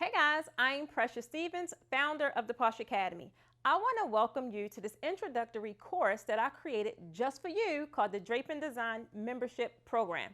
Hey guys, I'm Precious Stevens, founder of the Posh Academy. I want to welcome you to this introductory course that I created just for you called the Draping Design Membership Program.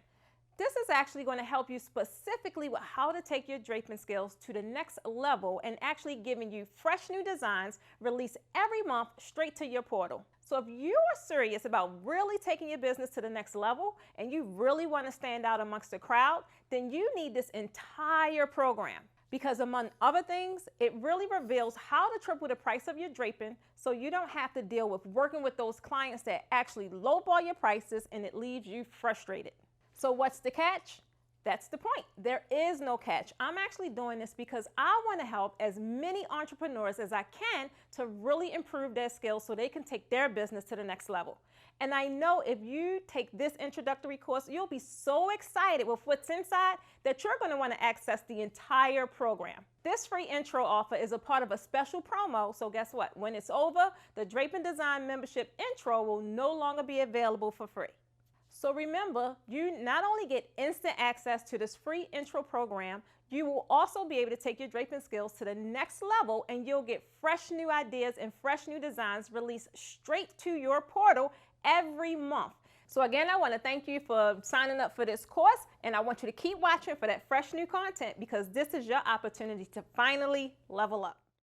This is actually going to help you specifically with how to take your draping skills to the next level and actually giving you fresh new designs released every month straight to your portal. So if you are serious about really taking your business to the next level and you really want to stand out amongst the crowd, then you need this entire program. Because among other things, it really reveals how to triple the price of your draping so you don't have to deal with working with those clients that actually lowball your prices and it leaves you frustrated. So what's the catch? That's the point. There is no catch. I'm actually doing this because I want to help as many entrepreneurs as I can to really improve their skills so they can take their business to the next level. And I know if you take this introductory course, you'll be so excited with what's inside that you're going to want to access the entire program. This free intro offer is a part of a special promo, so guess what? When it's over, the Draping Design Membership intro will no longer be available for free. So remember, you not only get instant access to this free intro program, you will also be able to take your draping skills to the next level and you'll get fresh new ideas and fresh new designs released straight to your portal every month. So again, I want to thank you for signing up for this course, and I want you to keep watching for that fresh new content because this is your opportunity to finally level up.